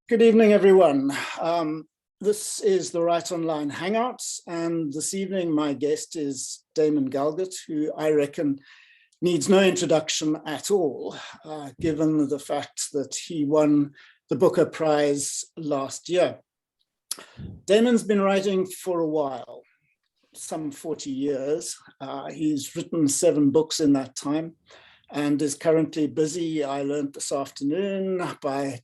Good evening, everyone. This is the Write Online Hangouts, and this evening my guest is Damon Galgut, who I reckon needs no introduction at all, given the fact that he won the Booker Prize last year. Damon's been writing for a while, some 40 years. He's written 7 books in that time and is currently busy, I learned this afternoon, by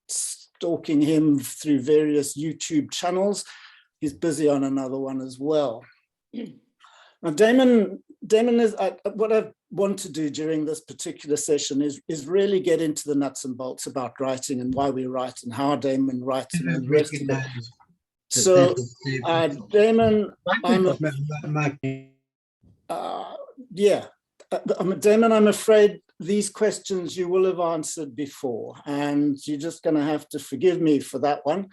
stalking him through various YouTube channels. He's busy on another one as well. Now, Damon is, what I want to do during this particular session is really get into the nuts and bolts about writing and why we write and how Damon writes and all the rest of it. So, Damon, Damon, I'm afraid these questions you will have answered before, and you're just going to have to forgive me for that one,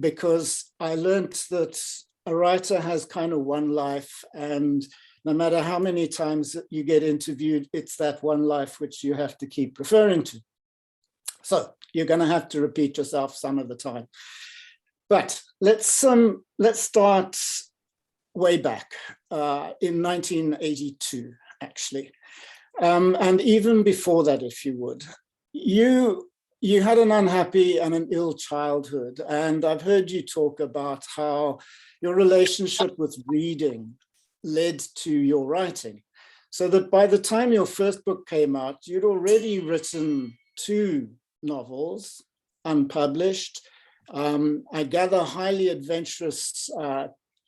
because I learned that a writer has kind of one life, and no matter how many times you get interviewed, it's that one life which you have to keep referring to. So you're going to have to repeat yourself some of the time. But let's start way back in 1982, actually. And even before that, if you would, you had an unhappy and an ill childhood. And I've heard you talk about how your relationship with reading led to your writing. So that by the time your first book came out, you'd already written 2 novels, unpublished. I gather highly adventurous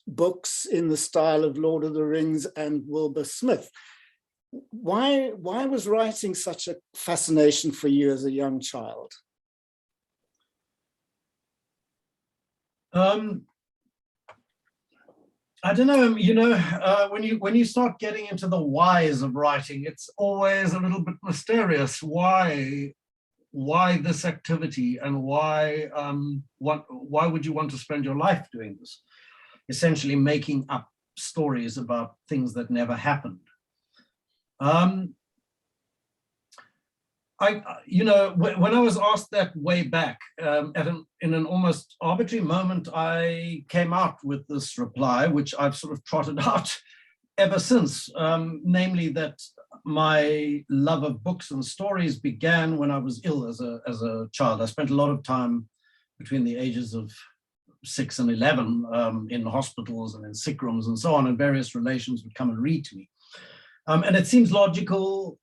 books in the style of Lord of the Rings and Wilbur Smith. Why was writing such a fascination for you as a young child? I don't know, when you start getting into the whys of writing, it's always a little bit mysterious. Why this activity, and why would you want to spend your life doing this? Essentially making up stories about things that never happened. When I was asked that way back, in an almost arbitrary moment, I came out with this reply, which I've sort of trotted out ever since, namely that my love of books and stories began when I was ill as a child. I spent a lot of time between the ages of 6 and 11 in hospitals and in sick rooms and so on, and various relations would come and read to me. And it seems logical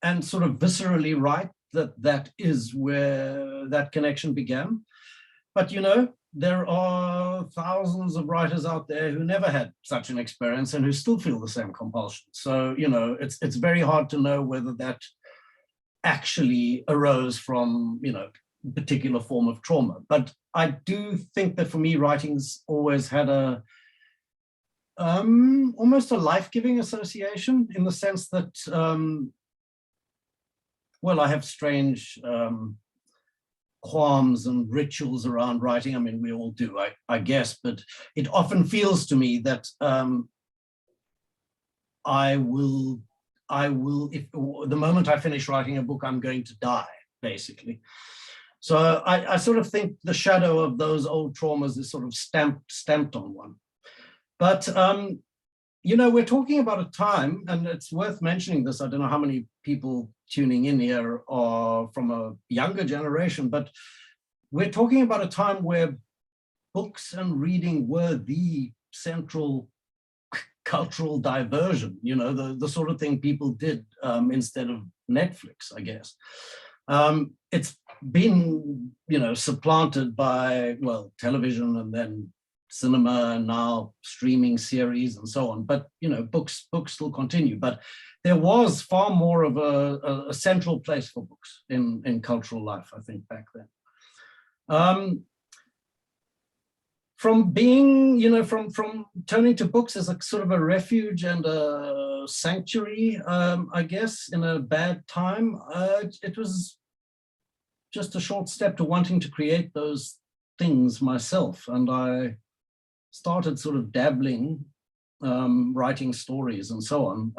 and sort of viscerally right that is where that connection began. But, there are thousands of writers out there who never had such an experience and who still feel the same compulsion. So, it's very hard to know whether that actually arose from, a particular form of trauma. But I do think that for me, writing's always had almost a life-giving association, in the sense that, I have strange qualms and rituals around writing. I mean, we all do, I guess, but it often feels to me that I will, if the moment I finish writing a book, I'm going to die, basically. So I sort of think the shadow of those old traumas is sort of stamped on one. But, we're talking about a time, and it's worth mentioning this. I don't know how many people tuning in here are from a younger generation, but we're talking about a time where books and reading were the central cultural diversion, the sort of thing people did instead of Netflix, I guess. It's been, supplanted by, television, and then cinema, and now streaming series and so on. But, books still continue. But there was far more of a central place for books in cultural life, I think, back then. From being, from turning to books as a sort of a refuge and a sanctuary, I guess, in a bad time, it was just a short step to wanting to create those things myself. And I started sort of dabbling, writing stories and so on.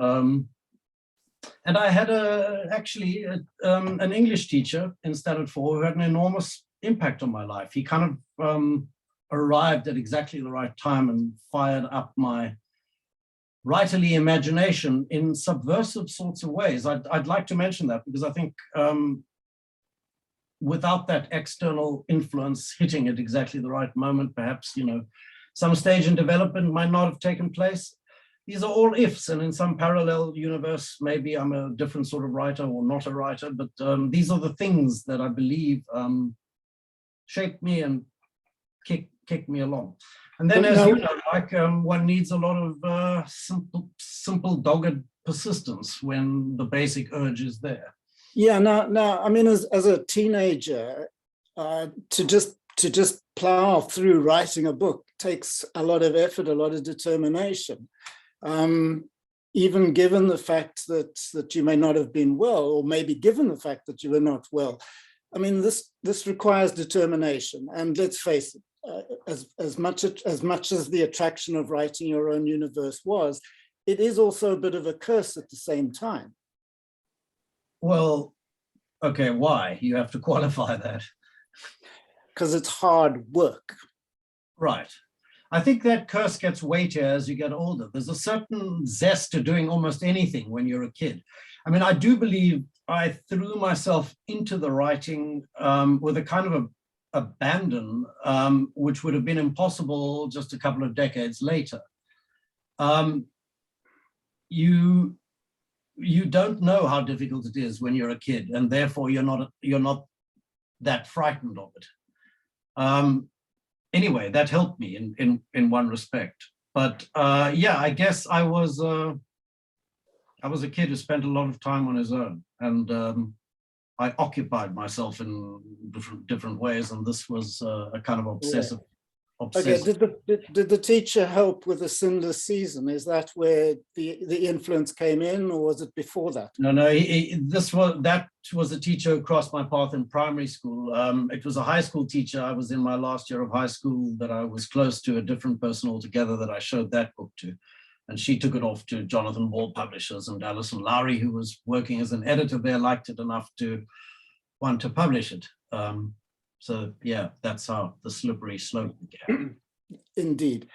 And I had actually an English teacher in Standard 4 who had an enormous impact on my life. He kind of arrived at exactly the right time and fired up my writerly imagination in subversive sorts of ways. I'd like to mention that because I think without that external influence hitting at exactly the right moment, perhaps, some stage in development might not have taken place. These are all ifs, and in some parallel universe, maybe I'm a different sort of writer or not a writer, but these are the things that I believe shaped me and kicked me along. And then, as you know, like one needs a lot of simple, dogged persistence when the basic urge is there. Yeah. Now, I mean, as a teenager, to just plow through writing a book takes a lot of effort, a lot of determination. Even given the fact that you may not have been well, or maybe given the fact that you were not well. I mean, this requires determination. And let's face it, as much as the attraction of writing your own universe was, it is also a bit of a curse at the same time. Well, okay, why? You have to qualify that. Because it's hard work. Right. I think that curse gets weightier as you get older. There's a certain zest to doing almost anything when you're a kid. I mean, I do believe I threw myself into the writing with a kind of abandon, which would have been impossible just a couple of decades later. You don't know how difficult it is when you're a kid, and therefore you're not that frightened of it. Anyway, that helped me in one respect. But yeah, I guess I was a kid who spent a lot of time on his own, and I occupied myself in different ways, and this was a kind of obsessive. Okay, did the teacher help with the Sinless Season? Is that where the influence came in, or was it before that? No, that was a teacher who crossed my path in primary school. It was a high school teacher. I was in my last year of high school that I was close to, a different person altogether, that I showed that book to. And she took it off to Jonathan Ball Publishers, and Alison Lowry, who was working as an editor there, liked it enough to want to publish it. So yeah, that's how the slippery slope began. Indeed.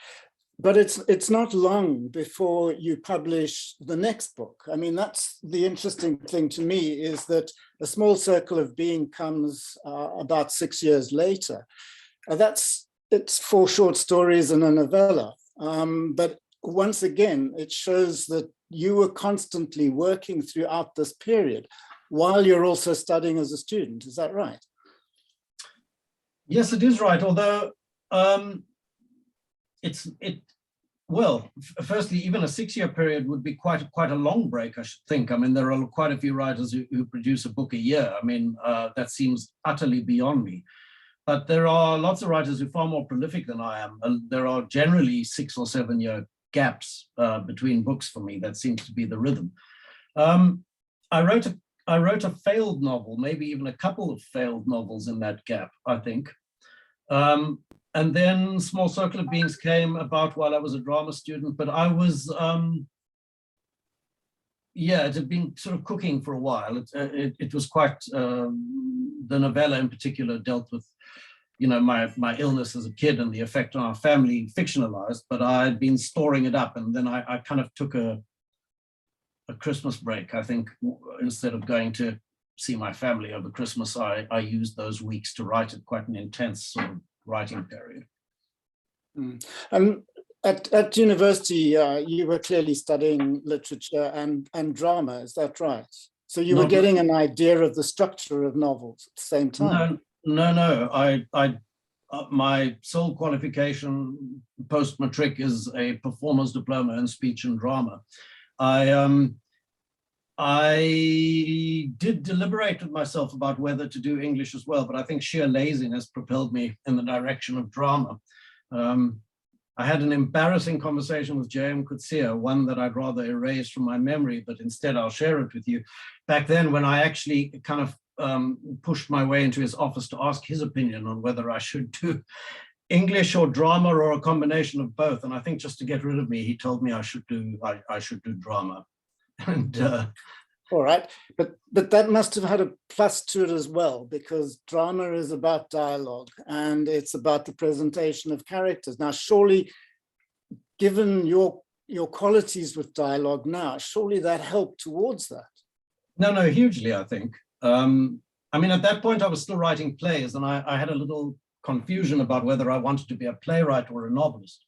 But it's not long before you publish the next book. I mean, that's the interesting thing to me, is that A Small Circle of Being comes about 6 years later. It's 4 short stories and a novella. But once again, it shows that you were constantly working throughout this period while you're also studying as a student. Is that right? Yes, it is right. Although well, firstly, even a 6-year period would be quite a long break, I should think. I mean, there are quite a few writers who produce a book a year. I mean, that seems utterly beyond me. But there are lots of writers who are far more prolific than I am. And there are generally 6 or 7 year gaps between books for me. That seems to be the rhythm. I wrote a failed novel, maybe even a couple of failed novels in that gap, I think. And then Small Circle of Beings came about while I was a drama student, but I was, it had been sort of cooking for a while. It was quite, the novella in particular dealt with, my illness as a kid and the effect on our family, fictionalized, but I'd been storing it up, and then I kind of took a Christmas break. I think instead of going to see my family over Christmas, I used those weeks to write it, quite an intense sort of writing period. And at university, you were clearly studying literature and drama, is that right? So you were getting an idea of the structure of novels at the same time? No. My sole qualification post-matric is a performer's diploma in speech and drama. I did deliberate with myself about whether to do English as well, but I think sheer laziness propelled me in the direction of drama. I had an embarrassing conversation with J.M. Coetzee, one that I'd rather erase from my memory, but instead I'll share it with you. Back then, when I actually kind of pushed my way into his office to ask his opinion on whether I should do English or drama or a combination of both. And I think just to get rid of me, he told me I should do drama. And All right, but that must have had a plus to it as well, because drama is about dialogue and it's about the presentation of characters. Now, surely, given your qualities with dialogue now, surely that helped towards that. No, hugely, I think. I mean, at that point, I was still writing plays, and I had a little confusion about whether I wanted to be a playwright or a novelist.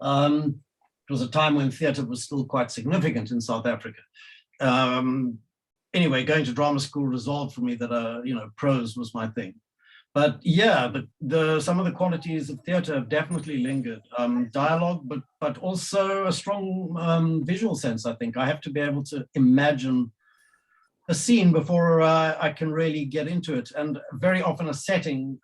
It was a time when theatre was still quite significant in South Africa. Anyway, going to drama school resolved for me that prose was my thing. But yeah, some of the qualities of theatre have definitely lingered. Dialogue, but also a strong visual sense, I think. I have to be able to imagine a scene before I can really get into it. And very often a setting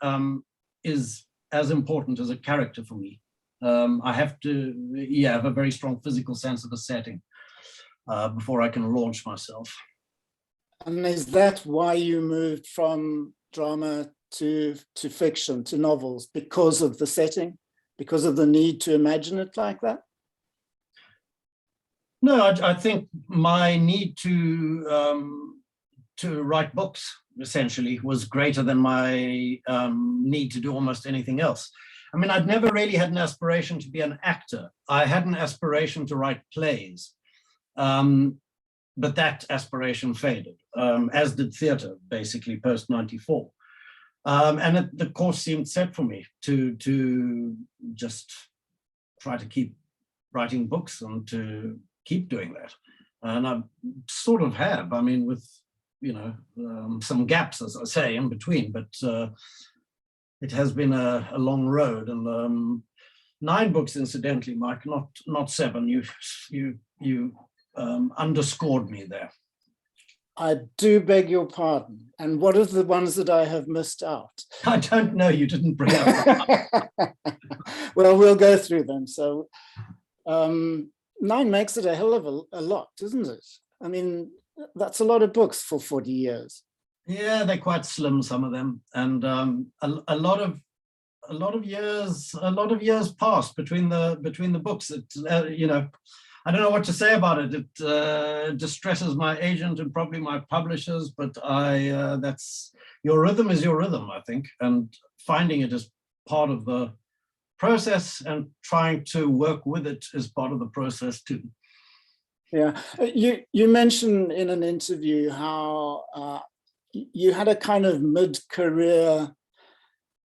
is as important as a character for me. I have to have a very strong physical sense of a setting before I can launch myself. And is that why you moved from drama to fiction, to novels, because of the setting, because of the need to imagine it like that? No, I think my need to write books essentially was greater than my need to do almost anything else. I mean, I'd never really had an aspiration to be an actor. I had an aspiration to write plays, but that aspiration faded, as did theatre, basically post '94. And the course seemed set for me to just try to keep writing books and to keep doing that. And I sort of have, I mean, with, some gaps, as I say, in between, but it has been a long road. And 9 books, incidentally, Mike, not 7. You underscored me there. I do beg your pardon. And what are the ones that I have missed out? I don't know. You didn't bring up. Well, we'll go through them. So 9 makes it a hell of a lot, isn't it? I mean, that's a lot of books for 40 years. Yeah, they're quite slim, some of them, and a lot of years passed between the books. I don't know what to say about it. It distresses my agent and probably my publishers, but that's your rhythm is your rhythm, I think, and finding it is part of the process, and trying to work with it is part of the process too. Yeah, you mentioned in an interview how you had a kind of mid-career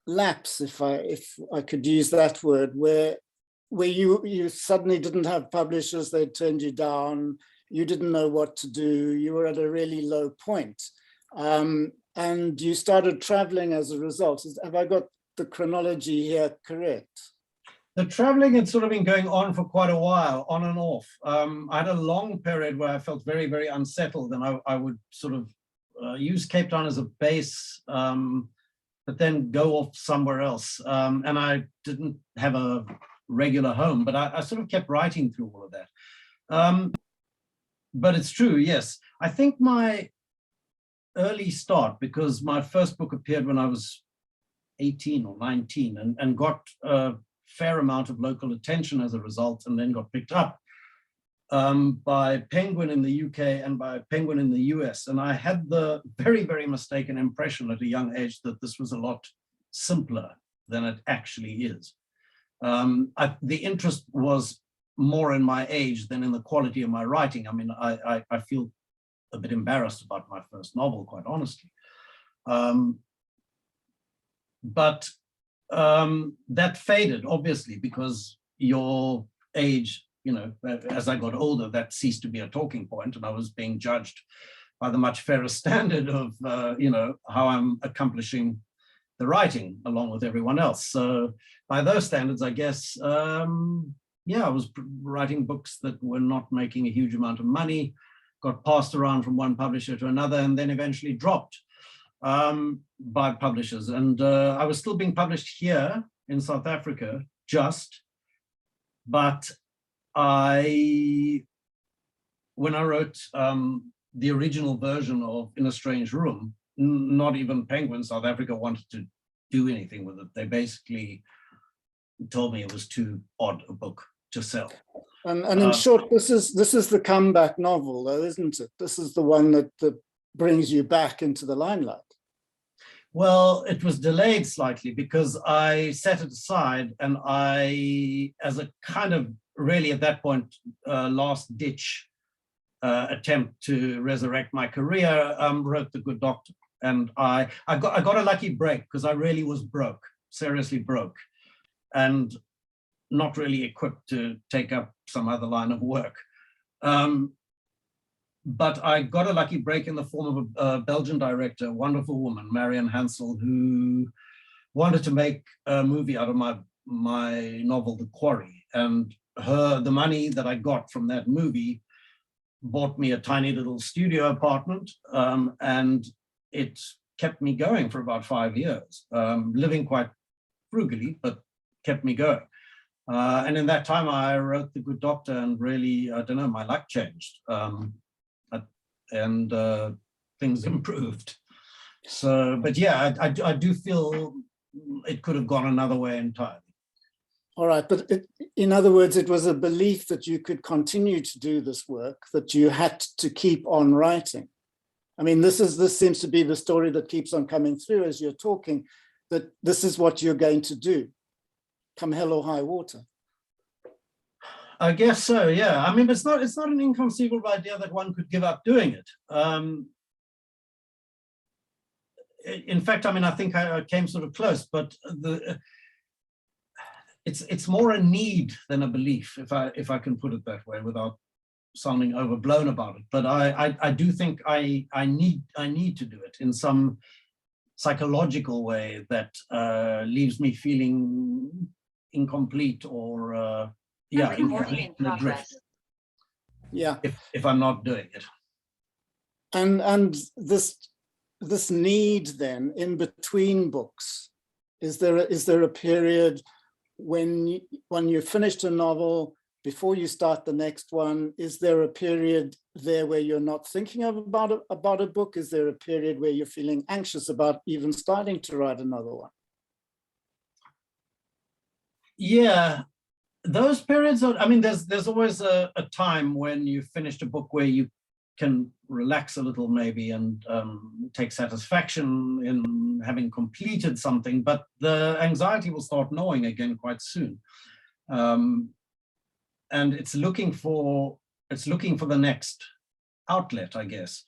lapse, if I could use that word, where you suddenly didn't have publishers, they turned you down, you didn't know what to do, you were at a really low point, and you started traveling as a result. Have I got the chronology here correct? The traveling had sort of been going on for quite a while, on and off. I had a long period where I felt very, very unsettled, and I would sort of use Cape Town as a base, but then go off somewhere else. And I didn't have a regular home, but I sort of kept writing through all of that. But it's true, yes. I think my early start, because my first book appeared when I was 18 or 19 and got a fair amount of local attention as a result, and then got picked up by Penguin in the UK and by Penguin in the US. And I had the very, very mistaken impression at a young age that this was a lot simpler than it actually is. The interest was more in my age than in the quality of my writing. I mean, I feel a bit embarrassed about my first novel, quite honestly. But that faded, obviously, because your age, as I got older, that ceased to be a talking point, and I was being judged by the much fairer standard of, how I'm accomplishing the writing along with everyone else. So by those standards, I guess, I was writing books that were not making a huge amount of money, got passed around from one publisher to another, and then eventually dropped by publishers. And I was still being published here in South Africa, but when I wrote the original version of In a Strange Room, not even Penguin South Africa wanted to do anything with it. They basically told me it was too odd a book to sell. And in short, this is the comeback novel, though, isn't it? This is the one that brings you back into the limelight. Well, it was delayed slightly because I set it aside, and I, as a kind of really at that point, last ditch attempt to resurrect my career, wrote The Good Doctor. And I got a lucky break because I really was broke, seriously broke, and not really equipped to take up some other line of work. But I got a lucky break in the form of a Belgian director, a wonderful woman, Marianne Hansel, who wanted to make a movie out of my novel, The Quarry. And the money that I got from that movie bought me a tiny little studio apartment, and it kept me going for about 5 years, living quite frugally, but kept me going. And in that time, I wrote The Good Doctor, and really, I don't know, my luck changed. And things improved. So, but yeah, I do feel it could have gone another way entirely. All right, but in other words, it was a belief that you could continue to do this work, that you had to keep on writing. I mean, this seems to be the story that keeps on coming through as you're talking, that this is what you're going to do, come hell or high water. I guess so, yeah. I mean, it's not an inconceivable idea that one could give up doing it. In fact, I mean, I think I came sort of close, but it's more a need than a belief, if I can put it that way, without sounding overblown about it. But I do think I need to do it in some psychological way that leaves me feeling incomplete or incomplete and adrift. Yeah. If I'm not doing it. And this need then in between books, is there a period when you finished a novel before you start the next one? Is there a period there where you're not thinking about a book? Is there a period where you're feeling anxious about even starting to write another one? Yeah, those periods are, I mean, there's always a time when you've finished a book where you can relax a little maybe and take satisfaction in having completed something, but the anxiety will start gnawing again quite soon. And it's looking for the next outlet, I guess.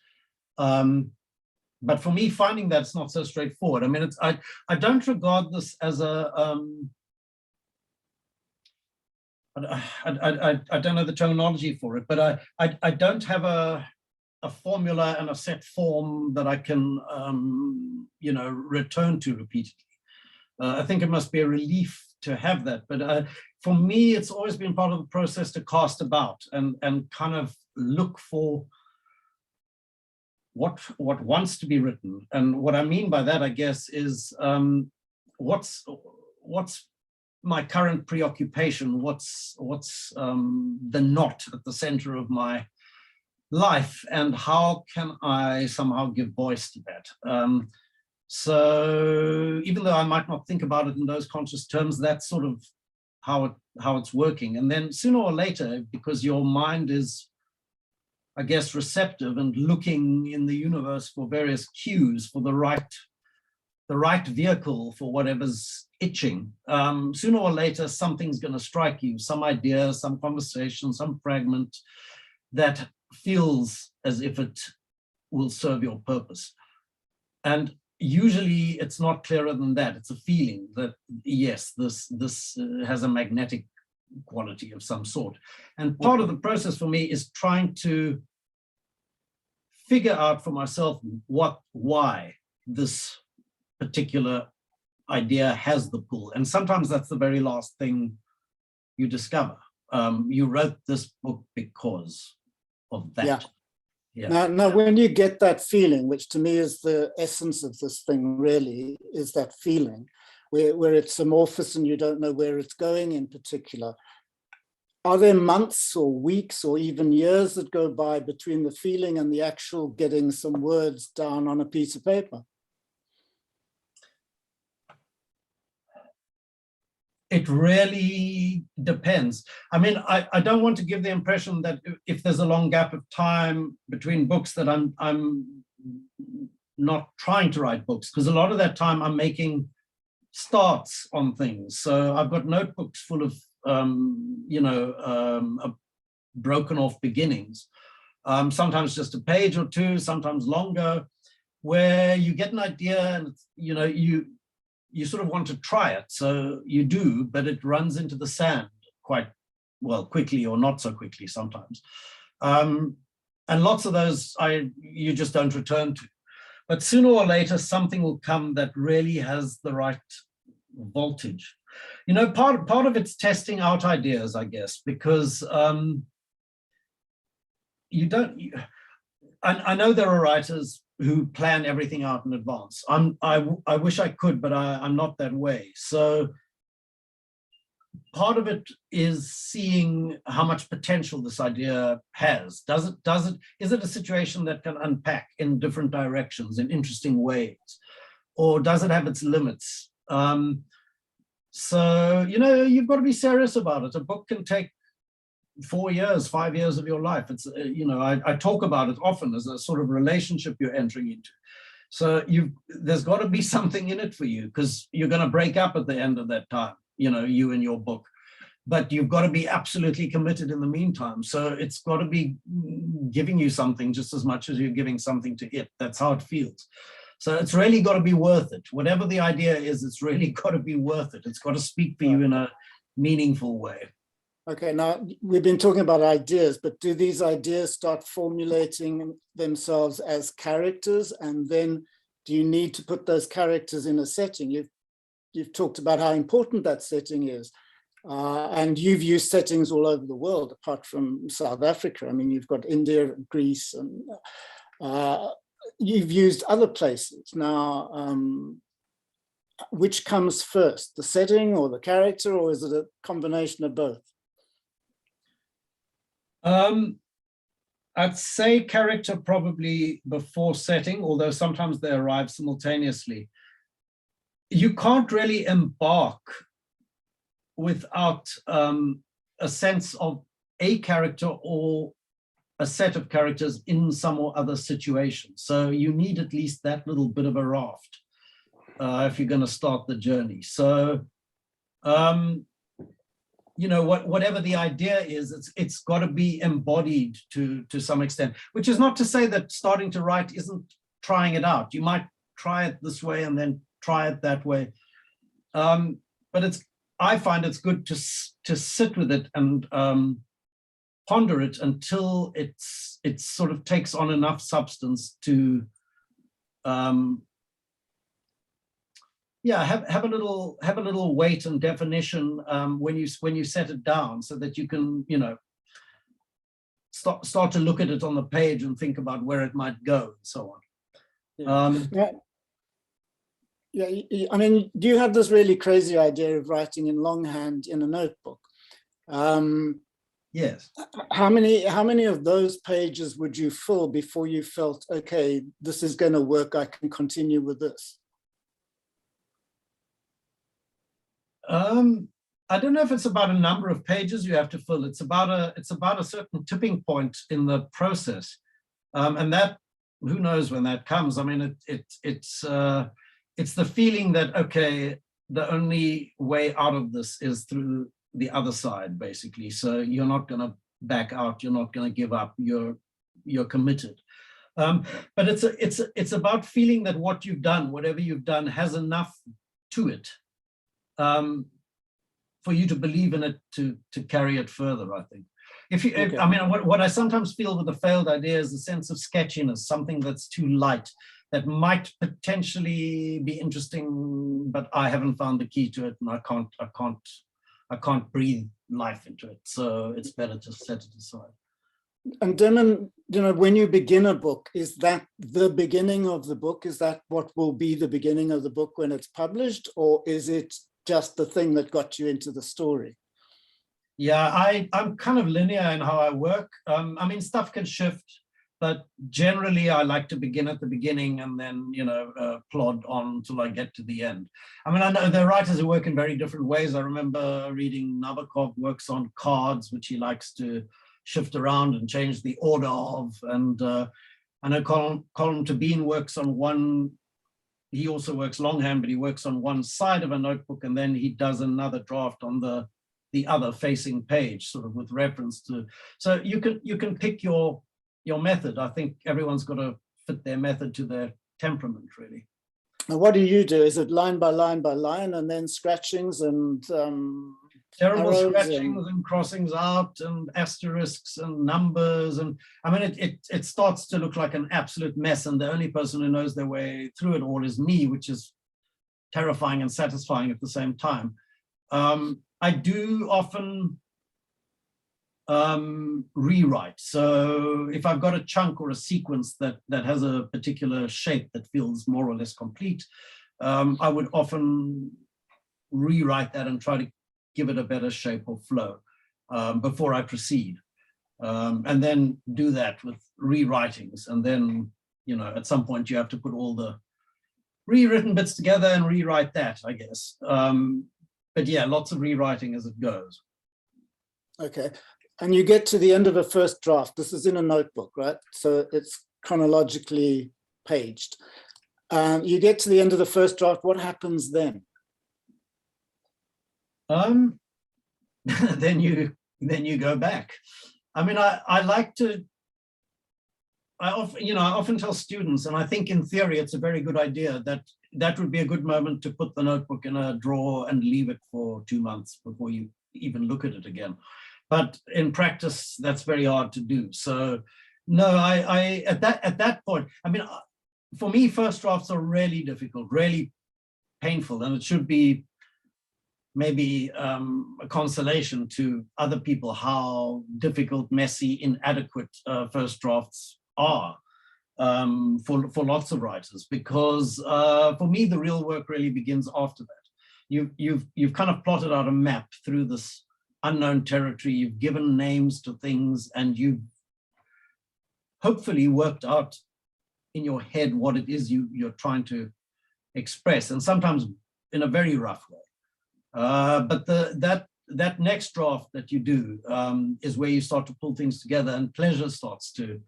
But for me, finding that's not so straightforward. I mean, I don't regard this as a I don't know the terminology for it, but I don't have a formula and a set form that I can return to repeatedly. I think it must be a relief to have that, but for me, it's always been part of the process to cast about and kind of look for what wants to be written. And what I mean by that, I guess, is what's my current preoccupation, what's the knot at the center of my life, and how can I somehow give voice to that? So even though I might not think about it in those conscious terms, that's sort of how it's working. And then sooner or later, because your mind is, I guess, receptive and looking in the universe for various cues for the right vehicle for whatever's itching, sooner or later something's going to strike you, some idea, some conversation, some fragment that feels as if it will serve your purpose. And usually it's not clearer than that. It's a feeling that, yes, this has a magnetic quality of some sort. And part of the process for me is trying to figure out for myself why this particular idea has the pull. And sometimes that's the very last thing you discover. You wrote this book because of that. Yeah. Yeah. Now, when you get that feeling, which to me is the essence of this thing, really, is that feeling where it's amorphous and you don't know where it's going in particular. Are there months or weeks or even years that go by between the feeling and the actual getting some words down on a piece of paper? It really depends. I mean, I don't want to give the impression that if there's a long gap of time between books that I'm not trying to write books, because a lot of that time I'm making starts on things. So I've got notebooks full of, broken off beginnings. Sometimes just a page or two, sometimes longer, where you get an idea and, you sort of want to try it. So you do, but it runs into the sand quite well, quickly or not so quickly sometimes. And lots of those you just don't return to. But sooner or later, something will come that really has the right voltage. Part of it's testing out ideas, I guess, because I know there are writers who plan everything out in advance. I wish I could, but I'm not that way. So part of it is seeing how much potential this idea has. Is it a situation that can unpack in different directions in interesting ways, or does it have its limits? So, you've got to be serious about it. A book can take 4 years, 5 years of your life. It's, I talk about it often as a sort of relationship you're entering into. So there's got to be something in it for you, because you're going to break up at the end of that time, you and your book. But you've got to be absolutely committed in the meantime. So it's got to be giving you something just as much as you're giving something to it. That's how it feels. So it's really got to be worth it. Whatever the idea is, it's really got to be worth it. It's got to speak for you in a meaningful way. Okay, now we've been talking about ideas, but do these ideas start formulating themselves as characters? And then do you need to put those characters in a setting? You've talked about how important that setting is. And you've used settings all over the world, apart from South Africa. I mean, you've got India, Greece, and you've used other places. Now, which comes first, the setting or the character, or is it a combination of both? I'd say character probably before setting, although sometimes they arrive simultaneously. You can't really embark without a sense of a character or a set of characters in some or other situation. So you need at least that little bit of a raft if you're going to start the journey. So whatever the idea is, it's got to be embodied to some extent, which is not to say that starting to write isn't trying it out. You might try it this way and then try it that way. But I find it's good to sit with it and ponder it until it sort of takes on enough substance to have a little weight and definition when you set it down, so that you can start to look at it on the page and think about where it might go and so on. I mean, do you have this really crazy idea of writing in longhand in a notebook? Yes. How many of those pages would you fill before you felt, okay, this is going to work, I can continue with this? I don't know if it's about a number of pages you have to fill. It's about a certain tipping point in the process, and that, who knows when that comes. I mean, it's the feeling that, okay, the only way out of this is through the other side, basically. So you're not going to back out. You're not going to give up. You're committed. But it's about feeling that what you've done, whatever you've done, has enough to it for you to believe in it, to carry it further, I think. I mean, what I sometimes feel with a failed idea is a sense of sketchiness, something that's too light, that might potentially be interesting, but I haven't found the key to it, and I can't breathe life into it. So it's better to set it aside. And Damon, when you begin a book, is that the beginning of the book? Is that what will be the beginning of the book when it's published, or is it just the thing that got you into the story? Yeah, I'm kind of linear in how I work. I mean, stuff can shift. but generally I like to begin at the beginning and then, plod on till I get to the end. I mean, I know there are writers who work in very different ways. I remember reading Nabokov works on cards, which he likes to shift around and change the order of. And I know Colin Tabine works on one, he also works longhand, but he works on one side of a notebook and then he does another draft on the other facing page, sort of with reference to, so you can pick your method. I think everyone's got to fit their method to their temperament, really. And what do you do? Is it line by line by line and then scratchings and terrible scratchings and crossings out and asterisks and numbers? And I mean, it starts to look like an absolute mess, and the only person who knows their way through it all is me, which is terrifying and satisfying at the same time. I do often rewrite. So if I've got a chunk or a sequence that has a particular shape that feels more or less complete, I would often rewrite that and try to give it a better shape or flow before I proceed. And then do that with rewritings. And then, at some point you have to put all the rewritten bits together and rewrite that, I guess. But yeah, lots of rewriting as it goes. Okay. And you get to the end of a first draft. This is in a notebook, right? So it's chronologically paged. You get to the end of the first draft. What happens then? Then you go back. I mean, I like to. I often tell students, and I think in theory it's a very good idea, that would be a good moment to put the notebook in a drawer and leave it for 2 months before you even look at it again. But in practice, that's very hard to do. So no, I at that point, I mean, for me, first drafts are really difficult, really painful, and it should be maybe a consolation to other people how difficult, messy, inadequate first drafts are for lots of writers, because for me, the real work really begins after that. You've kind of plotted out a map through this unknown territory, you've given names to things, and you've hopefully worked out in your head what it is you're trying to express, and sometimes in a very rough way. But that next draft that you do is where you start to pull things together, and pleasure starts to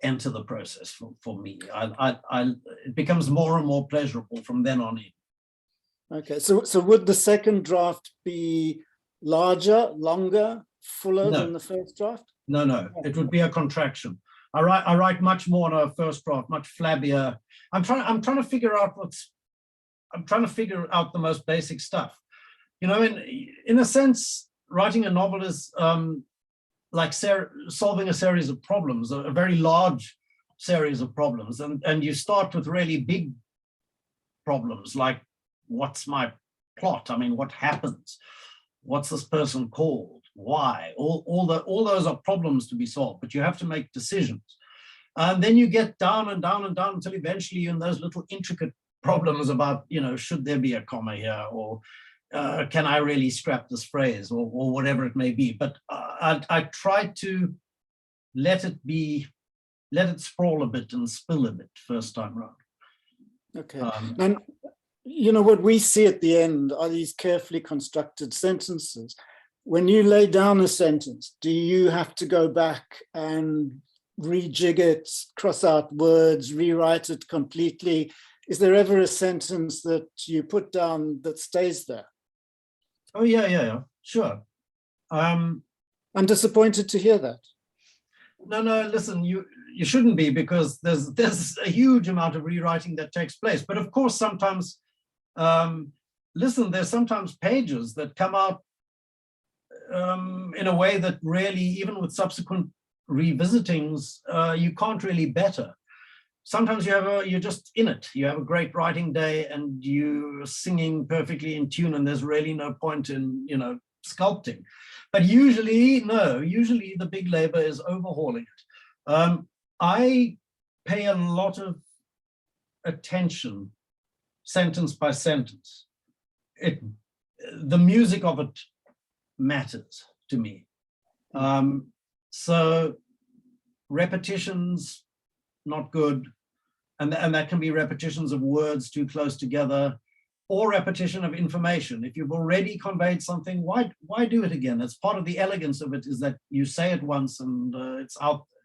enter the process for me. It becomes more and more pleasurable from then on in. Okay, so would the second draft be larger, longer, fuller than the first draft? No, it would be a contraction. I write much more on a first draft, much flabbier. I'm trying to figure out the most basic stuff. In a sense, writing a novel is like solving a series of problems, a very large series of problems. And you start with really big problems, like what's my plot? I mean, what happens? What's this person called? Why? All those are problems to be solved, but you have to make decisions. And then you get down and down and down until eventually you're in those little intricate problems about, should there be a comma here, or can I really scrap this phrase, or whatever it may be. But I try to let it sprawl a bit and spill a bit first time around. Okay. And what we see at the end are these carefully constructed sentences. When you lay down a sentence, do you have to go back and rejig it, cross out words, rewrite it completely? Is there ever a sentence that you put down that stays there? Oh, yeah, sure. I'm disappointed to hear that. No, listen, you shouldn't be, because there's a huge amount of rewriting that takes place. But of course, sometimes, there's sometimes pages that come out in a way that really, even with subsequent revisitings, you can't really better. Sometimes you're just in it. You have a great writing day and you're singing perfectly in tune, and there's really no point in, sculpting. But usually the big labor is overhauling it. I pay a lot of attention, sentence by sentence. The music of it matters to me. So repetitions, not good. And that can be repetitions of words too close together, or repetition of information. If you've already conveyed something, why do it again? It's part of the elegance of it, is that you say it once and it's out there.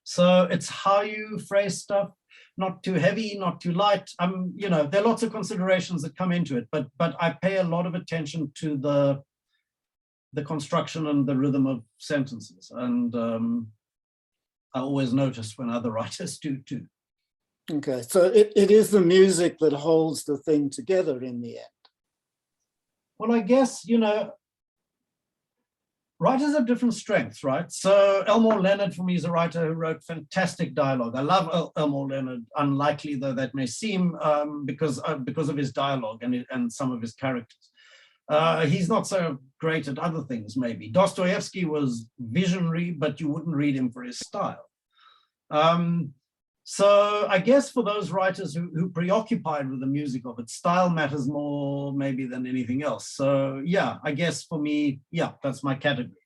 So it's how you phrase stuff, not too heavy, not too light. You know, there are lots of considerations that come into it, but I pay a lot of attention to the construction and the rhythm of sentences. And I always notice when other writers do too. Okay, so it is the music that holds the thing together in the end. Well, I guess, you know, writers have different strengths, right? So Elmore Leonard, for me, is a writer who wrote fantastic dialogue. I love Elmore Leonard, unlikely though that may seem, because of his dialogue and some of his characters. He's not so great at other things, maybe. Dostoevsky was visionary, but you wouldn't read him for his style. So I guess for those writers who preoccupied with the music of it, style matters more maybe than anything else. So yeah, I guess for me, yeah, that's my category,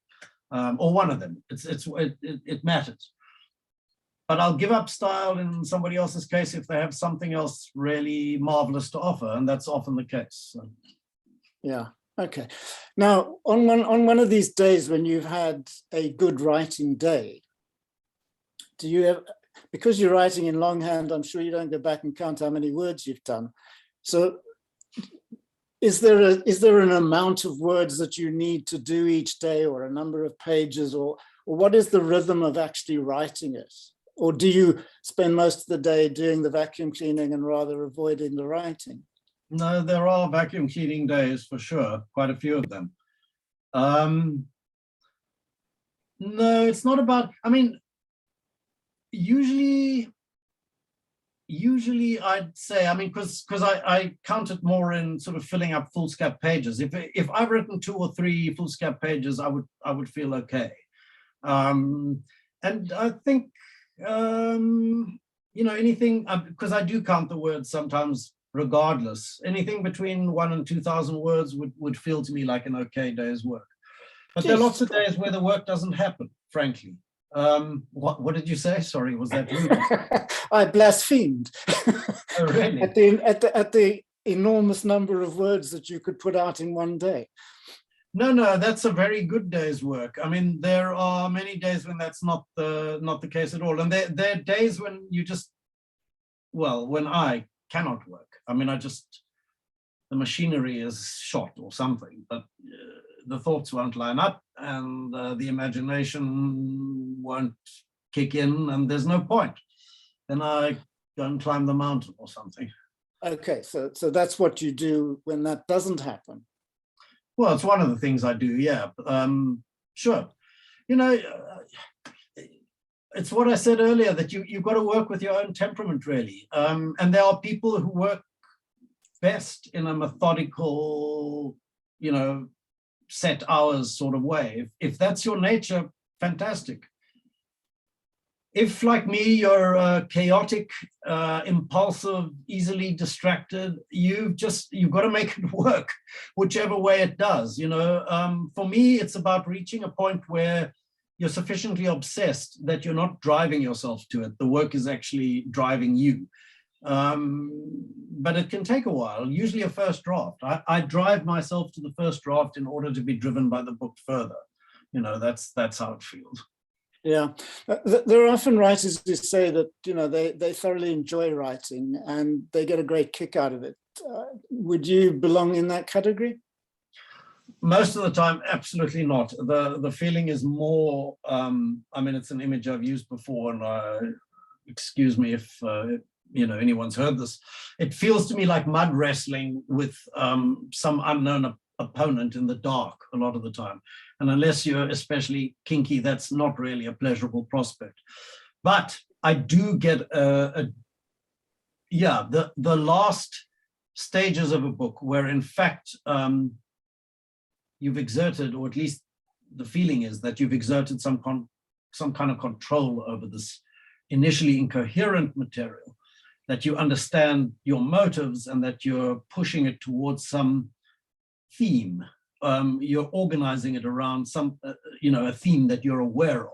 or one of them. It matters. But I'll give up style in somebody else's case if they have something else really marvelous to offer, and that's often the case. So. Yeah. Okay. Now, on one of these days when you've had a good writing day, do you have? Because you're writing in longhand, I'm sure you don't go back and count how many words you've done. So is there an amount of words that you need to do each day, or a number of pages, or what is the rhythm of actually writing it? Or do you spend most of the day doing the vacuum cleaning and rather avoiding the writing? No, there are vacuum cleaning days for sure, quite a few of them. No, it's not about, I mean, usually I'd say, I mean, because I count it more in sort of filling up foolscap pages. If I've written 2 or 3 foolscap pages, I would feel okay. And I think, you know, anything, because I do count the words sometimes regardless, anything between 1,000 and 2,000 words would feel to me like an okay day's work. But there are lots of days where the work doesn't happen, frankly. What did you say? Sorry, was that rude? I blasphemed. Oh, really? at the enormous number of words that you could put out in one day. No, that's a very good day's work. I mean, there are many days when that's not the case at all, and there are days when you just, well, when I cannot work. I mean, the machinery is shot or something, but the thoughts won't line up, and the imagination won't kick in, and there's no point. Then I go and climb the mountain or something. Okay, so that's what you do when that doesn't happen. Well, it's one of the things I do, yeah. Sure. You know, it's what I said earlier, that you've got to work with your own temperament, really. And there are people who work best in a methodical, you know, set hours sort of way. If that's your nature, fantastic. If, like me, you're chaotic, impulsive, easily distracted, you've got to make it work, whichever way it does. You know, for me, it's about reaching a point where you're sufficiently obsessed that you're not driving yourself to it. The work is actually driving you. But it can take a while, usually a first draft. I drive myself to the first draft in order to be driven by the book further. You know, that's how it feels. Yeah, there are often writers who say that, you know, they thoroughly enjoy writing and they get a great kick out of it. Would you belong in that category? Most of the time, absolutely not. The feeling is more, I mean, it's an image I've used before, and excuse me if you know, anyone's heard this. It feels to me like mud wrestling with some unknown opponent in the dark a lot of the time. And unless you're especially kinky, that's not really a pleasurable prospect. But I do get the last stages of a book where, in fact, you've exerted, or at least the feeling is that you've exerted some kind of control over this initially incoherent material, that you understand your motives and that you're pushing it towards some theme. You're organizing it around some, you know, a theme that you're aware of.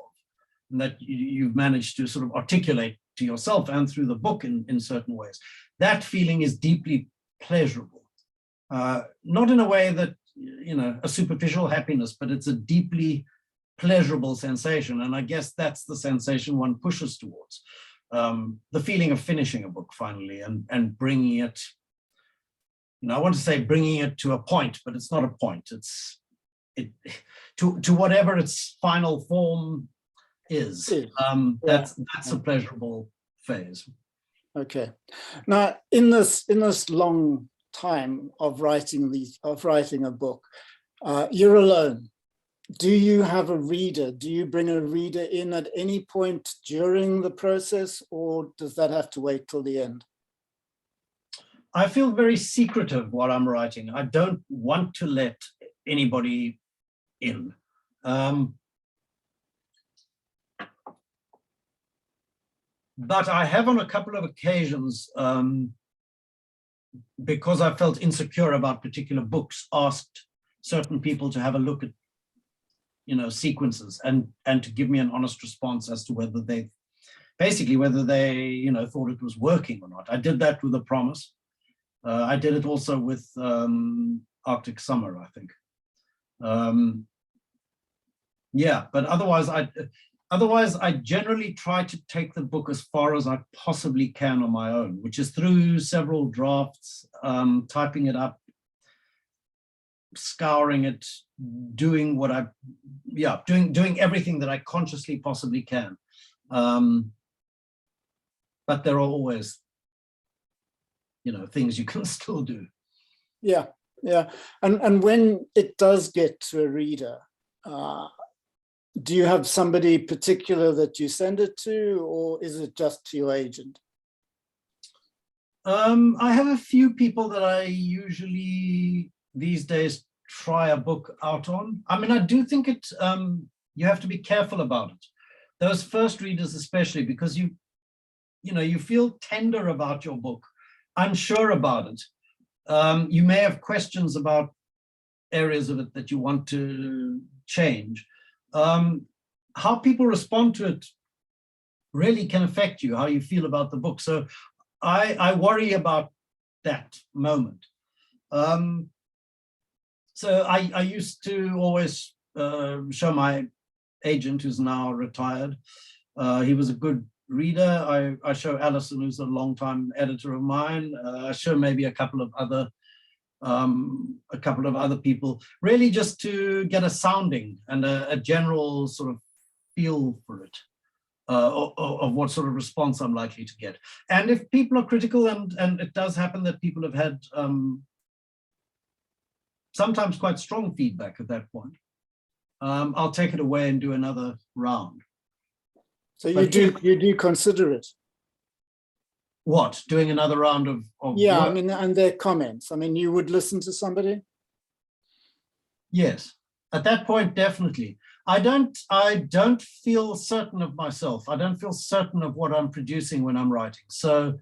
and that you've managed to sort of articulate to yourself and through the book in certain ways. That feeling is deeply pleasurable. Not in a way that, you know, a superficial happiness, but it's a deeply pleasurable sensation. And I guess that's the sensation one pushes towards. The feeling of finishing a book finally and bringing it, you know, I want to say bringing it to a point, but it's not a point. It's to whatever its final form is. That's a pleasurable phase. Okay. Now, in this long time of writing a book, you're alone. Do you have a reader? Do you bring a reader in at any point during the process, or does that have to wait till the end? I feel very secretive while I'm writing. I don't want to let anybody in. But I have on a couple of occasions, because I felt insecure about particular books, asked certain people to have a look at, you know, sequences and to give me an honest response as to whether they, you know, thought it was working or not. I did that with A Promise. I did it also with Arctic Summer, I think. Yeah, but otherwise I generally try to take the book as far as I possibly can on my own, which is through several drafts, typing it up, scouring it, doing doing everything that I consciously possibly can. But there are always, you know, things you can still do. Yeah, yeah. And when it does get to a reader, do you have somebody particular that you send it to, or is it just to your agent? I have a few people that I usually these days try a book out on. I mean, I do think it, you have to be careful about it. Those first readers especially, because you know, you feel tender about your book, unsure about it. You may have questions about areas of it that you want to change. How people respond to it really can affect you, how you feel about the book. So I worry about that moment. So I used to always show my agent, who's now retired. He was a good reader. I show Alison, who's a longtime editor of mine. I show maybe a couple of other people, really just to get a sounding and a general sort of feel for it, of what sort of response I'm likely to get. And if people are critical, and it does happen that people have had sometimes quite strong feedback at that point, I'll take it away and do another round. So you do consider it? What, doing another round of yeah, work? I mean, and their comments. I mean, you would listen to somebody? Yes, at that point, definitely. I don't feel certain of myself. I don't feel certain of what I'm producing when I'm writing. So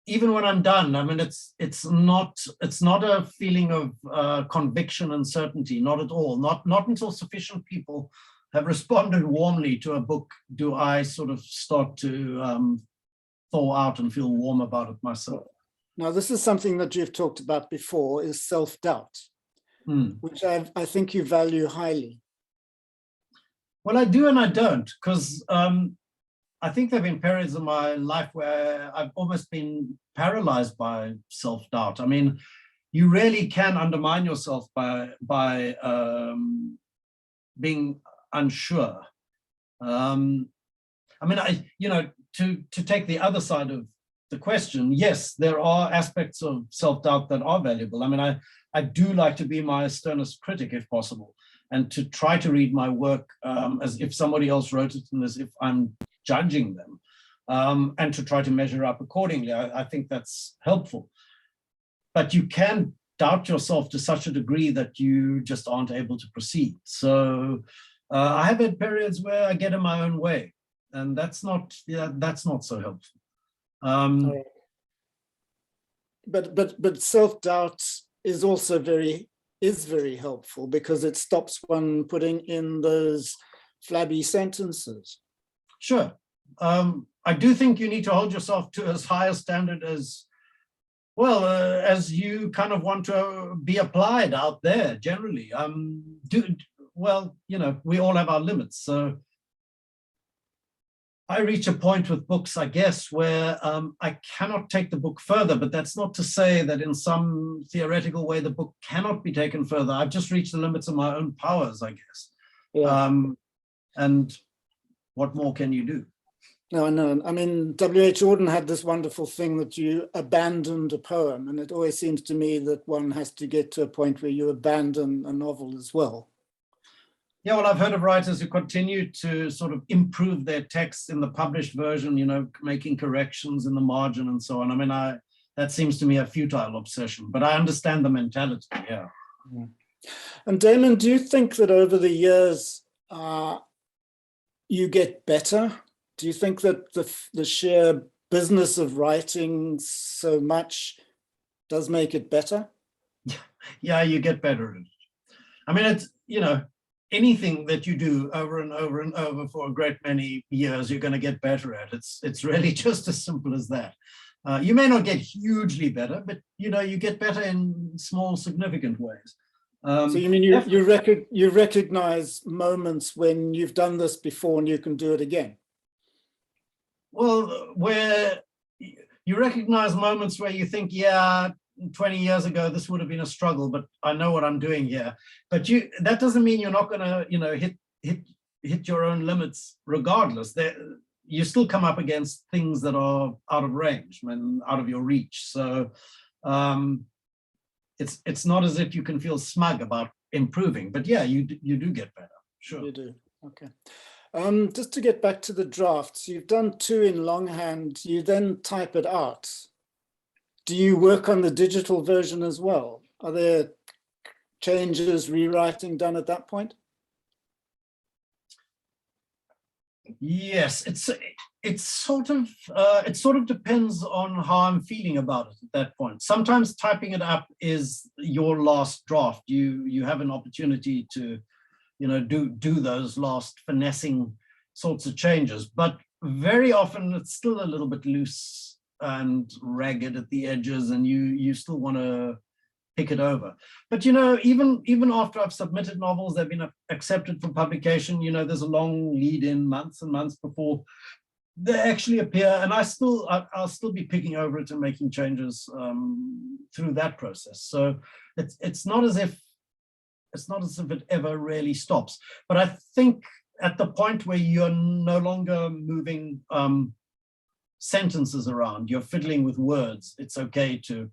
even when I'm done, I mean, it's not a feeling of conviction and certainty, not at all. Not until sufficient people have responded warmly to a book do I sort of start to thaw out and feel warm about it myself. Now, this is something that you've talked about before, is self-doubt, which I think you value highly. Well, I do and I don't, because I think there have been periods in my life where I've almost been paralyzed by self-doubt. I mean, you really can undermine yourself by being unsure. I mean, you know, to take the other side of the question, yes, there are aspects of self-doubt that are valuable. I mean, I do like to be my sternest critic if possible, and to try to read my work as if somebody else wrote it and as if I'm judging them, and to try to measure up accordingly. I think that's helpful. But you can doubt yourself to such a degree that you just aren't able to proceed. So I have had periods where I get in my own way, and that's not so helpful. But self-doubt is also very helpful, because it stops one putting in those flabby sentences. Sure. I do think you need to hold yourself to as high a standard as, well, as you kind of want to be applied out there generally. Well, you know, we all have our limits. So I reach a point with books, I guess, where I cannot take the book further, but that's not to say that in some theoretical way the book cannot be taken further. I've just reached the limits of my own powers, I guess. Yeah. And what more can you do? No, I know. I mean, W.H. Auden had this wonderful thing that you abandoned a poem, and it always seems to me that one has to get to a point where you abandon a novel as well. Yeah, well, I've heard of writers who continue to sort of improve their texts in the published version, you know, making corrections in the margin and so on. I mean, that seems to me a futile obsession, but I understand the mentality, yeah. And Damon, do you think that over the years you get better? Do you think that the sheer business of writing so much does make it better? Yeah, you get better at it. I mean, it's, you know, anything that you do over and over and over for a great many years, you're going to get better at. It's really just as simple as that. You may not get hugely better, but, you know, you get better in small, significant ways. So you mean you recognize moments when you've done this before and you can do it again? Well, where you recognize moments where you think, yeah, 20 years ago, this would have been a struggle, but I know what I'm doing here. But that doesn't mean you're not going to, you know, hit your own limits regardless. You still come up against things that are out of range and out of your reach. So it's not as if you can feel smug about improving, but yeah, you do get better. Sure. You do. Okay. Just to get back to the drafts, you've done 2 in longhand, you then type it out. Do you work on the digital version as well? Are there changes, rewriting done at that point? Yes, it sort of depends on how I'm feeling about it at that point. Sometimes typing it up is your last draft. You have an opportunity to, you know, do those last finessing sorts of changes, but very often it's still a little bit loose and ragged at the edges, and you still want to pick it over. But, you know, even after I've submitted novels, they've been accepted for publication, you know, there's a long lead in, months and months before they actually appear, and I'll still be picking over it and making changes through that process. So it's not as if it ever really stops. But I think at the point where you're no longer moving sentences around, you're fiddling with words, it's okay to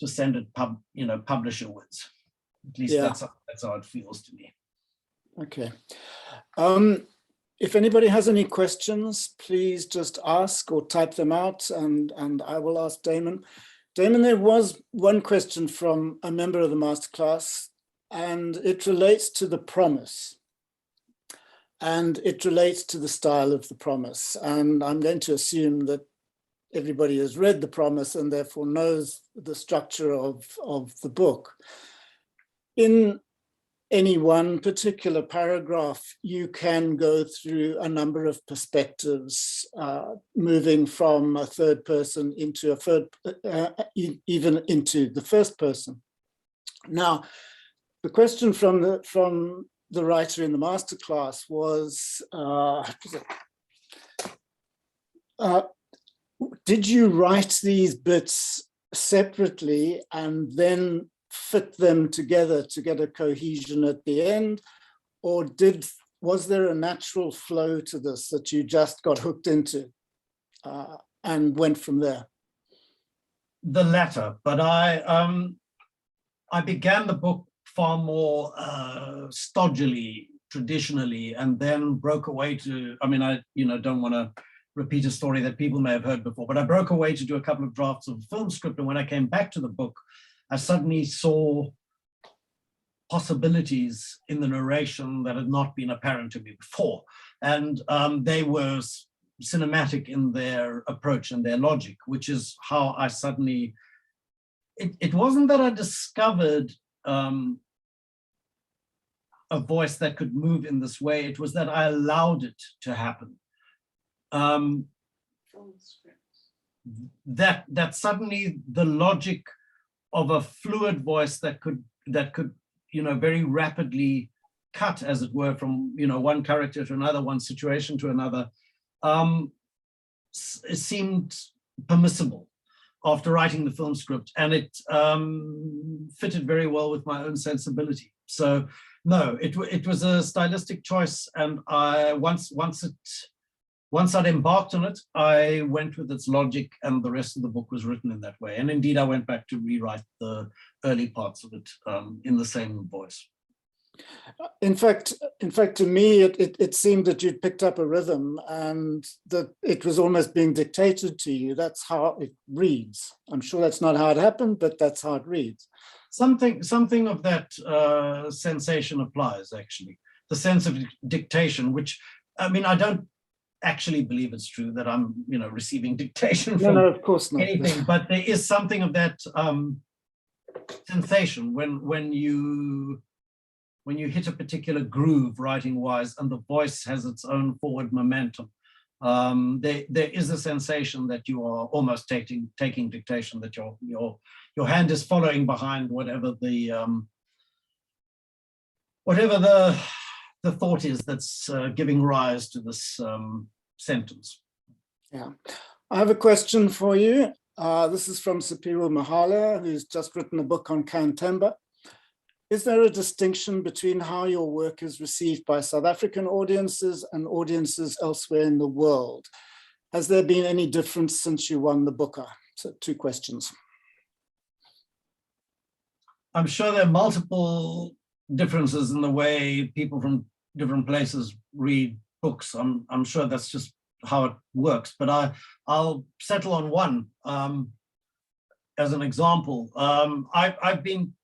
send it publisherwards. At least that's how it feels to me. Okay. If anybody has any questions, please just ask or type them out, and I will ask Damon. Damon, there was one question from a member of the masterclass, and it relates to the promise. And it relates to the style of the promise. And I'm going to assume that everybody has read the promise and therefore knows the structure of the book. In any one particular paragraph, you can go through a number of perspectives, moving from a third person into even into the first person. Now, the question from the writer in the masterclass was, did you write these bits separately and then fit them together to get a cohesion at the end? Or was there a natural flow to this that you just got hooked into and went from there? The latter, but I began the book far more stodgily, traditionally, and then broke away to, I mean, I don't want to repeat a story that people may have heard before, but I broke away to do a couple of drafts of film script, and when I came back to the book, I suddenly saw possibilities in the narration that had not been apparent to me before, and they were cinematic in their approach and their logic, which is how I suddenly, it wasn't that I discovered a voice that could move in this way. It was that I allowed it to happen. That suddenly the logic of a fluid voice that could very rapidly cut, as it were, from one character to another, one situation to another, it seemed permissible after writing the film script, and it fitted very well with my own sensibility. So no, it was a stylistic choice, and once I'd embarked on it, I went with its logic, and the rest of the book was written in that way. And indeed, I went back to rewrite the early parts of it in the same voice. In fact, to me, it seemed that you'd picked up a rhythm and that it was almost being dictated to you. That's how it reads. I'm sure that's not how it happened, but that's how it reads. Something of that sensation applies, actually. The sense of dictation, which, I mean, I don't actually believe it's true that I'm, receiving dictation from no, of course not. anything, but there is something of that sensation when you hit a particular groove writing wise, and the voice has its own forward momentum. There is a sensation that you are almost taking dictation, that your hand is following behind whatever the thought is that's giving rise to this sentence. Yeah, I have a question for you. This is from Sapiru Mahala, who's just written a book on Cantemba. Is there a distinction between how your work is received by South African audiences and audiences elsewhere in the world? Has there been any difference since you won the Booker? So 2 questions. I'm sure there are multiple differences in the way people from different places read books. I'm sure that's just how it works, but I'll settle on one as an example. I've been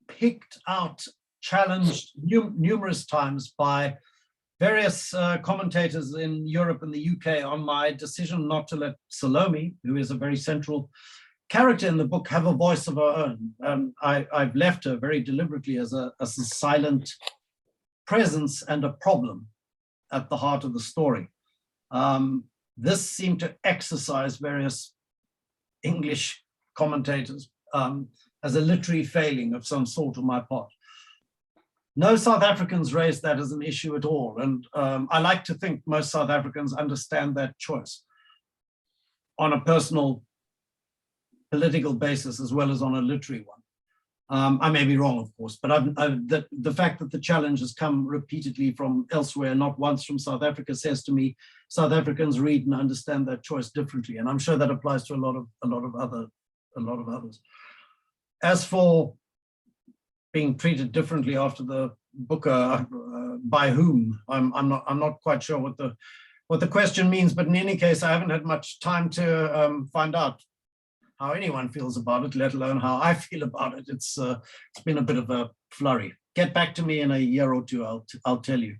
picked out, challenged numerous times by various commentators in Europe and the UK on my decision not to let Salome, who is a very central character in the book, have a voice of her own. I've left her very deliberately as a silent presence and a problem at the heart of the story. This seemed to exercise various English commentators as a literary failing of some sort on my part. No South Africans raised that as an issue at all. And I like to think most South Africans understand that choice on a personal, political basis as well as on a literary one. I may be wrong, of course, but the fact that the challenge has come repeatedly from elsewhere, not once from South Africa, says to me, South Africans read and understand that choice differently. And I'm sure that applies to a lot of others. As for being treated differently after the Booker, by whom, I'm not quite sure what the question means, but in any case, I haven't had much time to find out how anyone feels about it, let alone how I feel about it. It's been a bit of a flurry. Get back to me in a year or two, I'll tell you.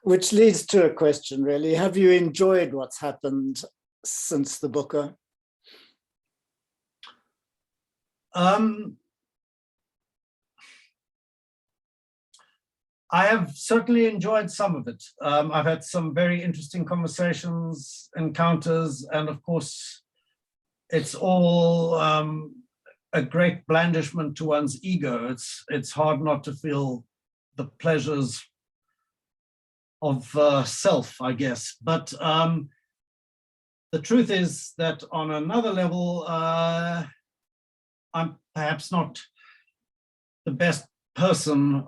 Which leads to a question, really. Have you enjoyed what's happened since the Booker? I have certainly enjoyed some of it. I've had some very interesting conversations, encounters, and of course, it's all a great blandishment to one's ego. It's hard not to feel the pleasures of self, I guess. But the truth is that on another level, I'm perhaps not the best person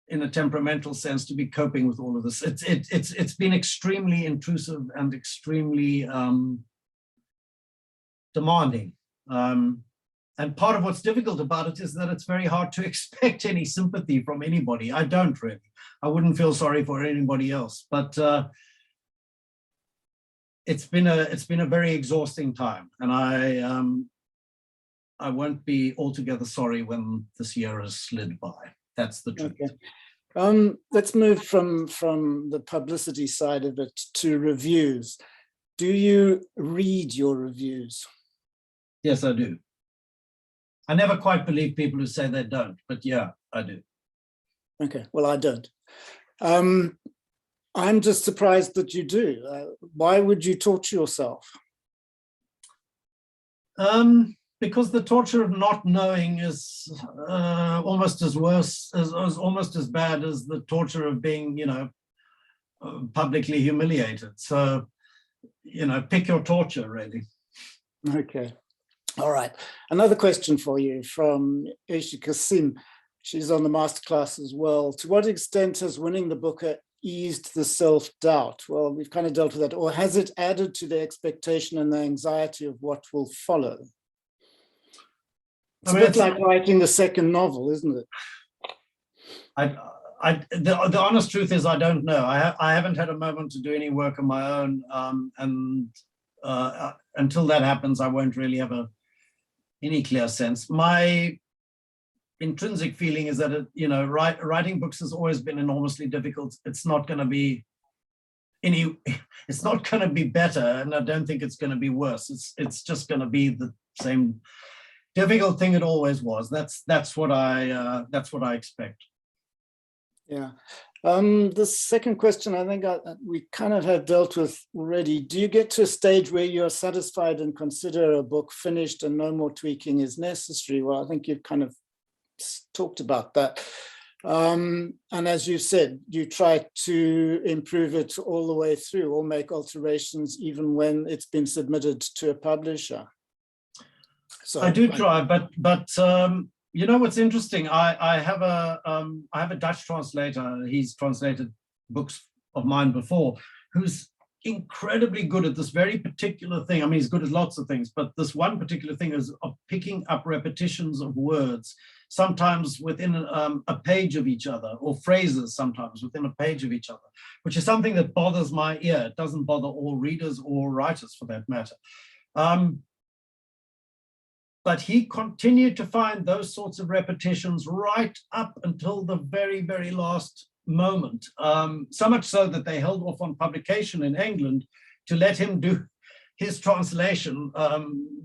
in a temperamental sense to be coping with all of this. It's been extremely intrusive and extremely demanding. And part of what's difficult about it is that it's very hard to expect any sympathy from anybody. I don't really. I wouldn't feel sorry for anybody else, but it's been a very exhausting time, and I won't be altogether sorry when this year has slid by. That's the truth. Okay. Let's move from the publicity side of it to reviews. Do you read your reviews? Yes, I do. I never quite believe people who say they don't, but yeah, I do. Okay, well, I don't. I'm just surprised that you do. Why would you torture yourself? Because the torture of not knowing is almost as worse, as almost as bad as the torture of being, publicly humiliated. So, pick your torture, really. Okay. All right. Another question for you from Ishi Kasim. She's on the masterclass as well. To what extent has winning the Booker eased the self-doubt? Well, we've kind of dealt with that. Or has it added to the expectation and the anxiety of what will follow? It's a bit like writing the second novel, isn't it? The honest truth is I don't know. I haven't had a moment to do any work on my own, and until that happens, I won't really have any clear sense. My intrinsic feeling is that writing books has always been enormously difficult. It's not going to be it's not going to be better, and I don't think it's going to be worse. It's just going to be the same difficult thing it always was. That's what I expect. Yeah. The second question, I think we kind of have dealt with already. Do you get to a stage where you're satisfied and consider a book finished and no more tweaking is necessary? Well, I think you've kind of talked about that. And as you said, you try to improve it all the way through or make alterations even when it's been submitted to a publisher. So I do try, but what's interesting? I have a Dutch translator. He's translated books of mine before, who's incredibly good at this very particular thing. I mean, he's good at lots of things, but this one particular thing is of picking up repetitions of words, sometimes within a page of each other, or phrases sometimes within a page of each other, which is something that bothers my ear. It doesn't bother all readers or writers for that matter. But he continued to find those sorts of repetitions right up until the very, very last moment. So much so that they held off on publication in England to let him do his translation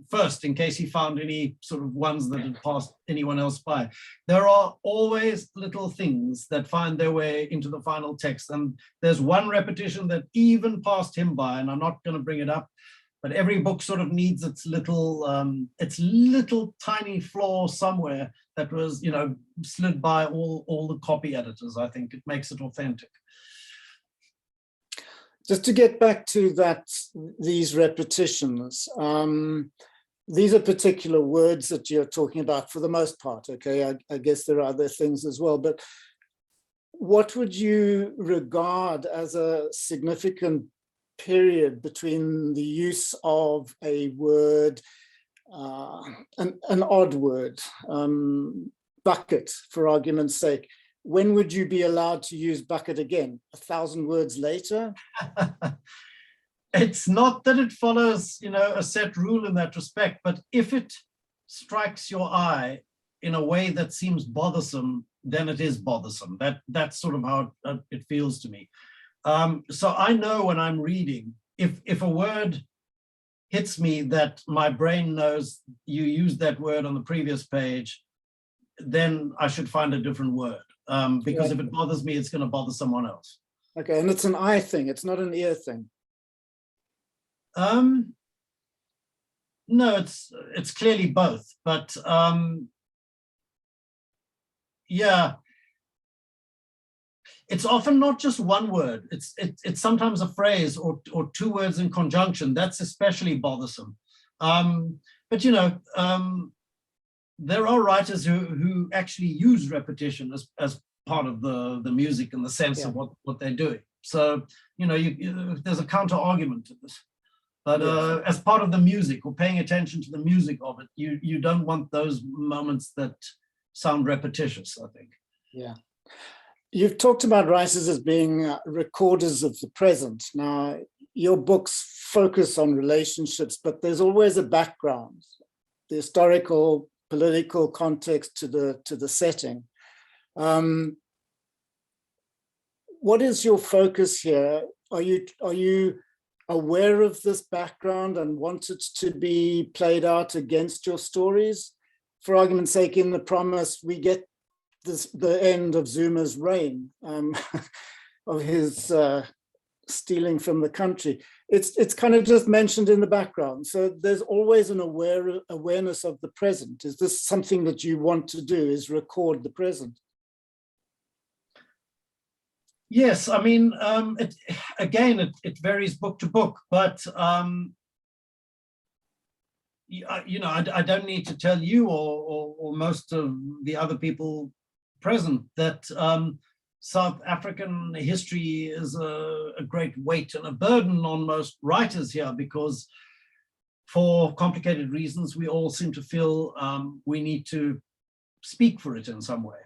first, in case he found any sort of ones that had passed anyone else by. There are always little things that find their way into the final text. And there's one repetition that even passed him by, and I'm not going to bring it up, but every book sort of needs its little tiny flaw somewhere that was, slid by all the copy editors. I think it makes it authentic. Just to get back to these repetitions, these are particular words that you're talking about for the most part. Okay, I guess there are other things as well, but what would you regard as a significant period between the use of a word, an odd word, bucket, for argument's sake? When would you be allowed to use bucket again? 1,000 words later? It's not that it follows, a set rule in that respect, but if it strikes your eye in a way that seems bothersome, then it is bothersome. That's sort of how it feels to me. So I know when I'm reading, if a word hits me that my brain knows you used that word on the previous page, then I should find a different word. Because if it bothers me, it's going to bother someone else. Okay, and it's an eye thing, it's not an ear thing. No, it's clearly both, but yeah. It's often not just one word. It's sometimes a phrase or two words in conjunction. That's especially bothersome. But there are writers who actually use repetition as part of the music and the sense of what they're doing. So there's a counter argument to this. But as part of the music, or paying attention to the music of it, you don't want those moments that sound repetitious, I think. Yeah. You've talked about writers as being recorders of the present. Now, your books focus on relationships, but there's always a background, the historical, political context to the setting. What is your focus here? Are you aware of this background and want it to be played out against your stories? For argument's sake, in The Promise, we get the end of Zuma's reign, of his stealing from the country. It's kind of just mentioned in the background. So there's always an awareness of the present. Is this something that you want to do, is record the present? Yes, I mean, it varies book to book, but you know, I don't need to tell you or most of the other people present that South African history is a great weight and a burden on most writers here, because for complicated reasons, we all seem to feel we need to speak for it in some way.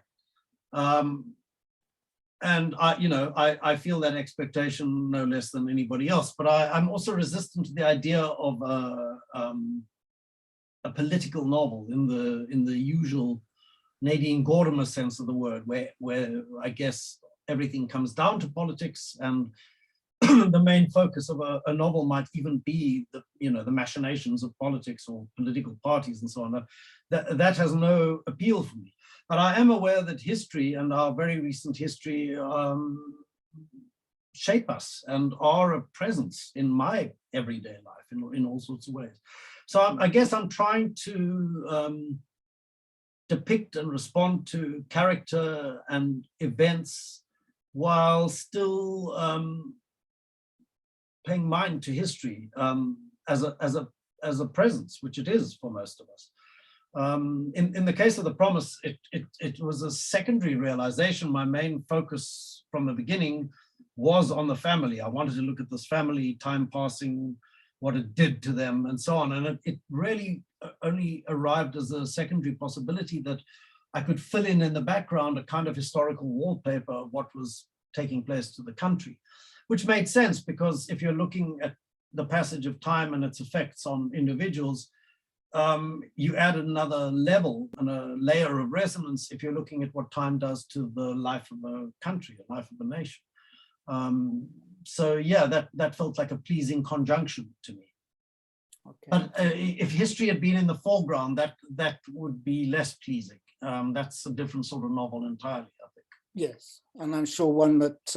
And I feel that expectation no less than anybody else, but I'm also resistant to the idea of a political novel in the usual Nadine Gordimer sense of the word, where I guess everything comes down to politics, and the main focus of a novel might even be the machinations of politics or political parties and so on. That has no appeal for me. But I am aware that history, and our very recent history, shape us and are a presence in my everyday life in all sorts of ways. So I guess I'm trying to depict and respond to character and events while still paying mind to history as a presence, which it is for most of us. In the case of The Promise, it was a secondary realization. My main focus from the beginning was on the family. I wanted to look at this family, time passing, what it did to them, and so on. And it really only arrived as a secondary possibility that I could fill in the background a kind of historical wallpaper of what was taking place to the country, which made sense, because if you're looking at the passage of time and its effects on individuals, you add another level and a layer of resonance if you're looking at what time does to the life of a country, the life of a nation. So yeah, that felt like a pleasing conjunction to me. Okay. But if history had been in the foreground, that would be less pleasing. That's a different sort of novel entirely, I think. Yes, and I'm sure one that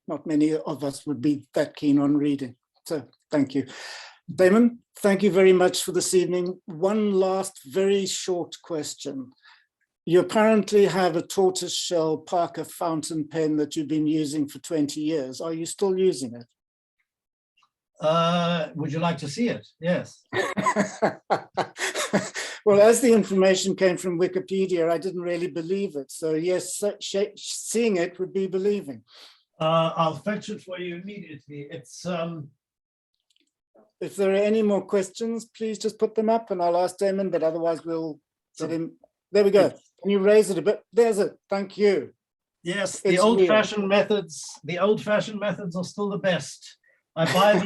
not many of us would be that keen on reading. So thank you. Damon, thank you very much for this evening. One last very short question. You apparently have a tortoiseshell Parker fountain pen that you've been using for 20 years. Are you still using it? Would you like to see it? Yes. Well, as the information came from Wikipedia, I didn't really believe it. So yes, seeing it would be believing. I'll fetch it for you immediately. It's If there are any more questions, please just put them up and I'll ask Damon, but otherwise we'll get him. There we go. Can you raise it a bit? There's it. Thank you. Yes, the old-fashioned methods. The old-fashioned methods are still the best. I buy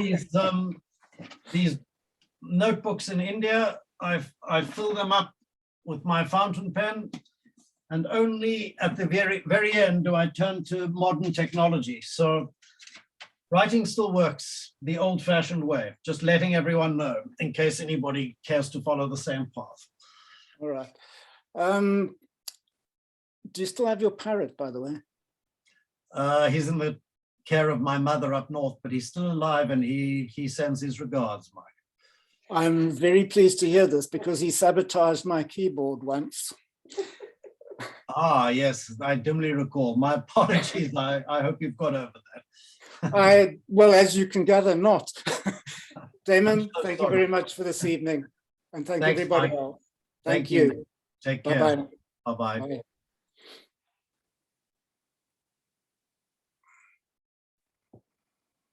these notebooks in India. I fill them up with my fountain pen, and only at the very end do I turn to modern technology. So writing still works the old-fashioned way, just letting everyone know in case anybody cares to follow the same path. All right. Do you still have your parrot, by the way? He's in the care of my mother up north, but he's still alive, and he sends his regards, Mike. I'm very pleased to hear this, because he sabotaged my keyboard once. Ah, yes, I dimly recall. My apologies. I hope you've got over that. Well, as you can gather, not. Damon, thank you very much for this evening. And thank everybody else. Thank you. Take care. Bye-bye. Bye-bye. Bye.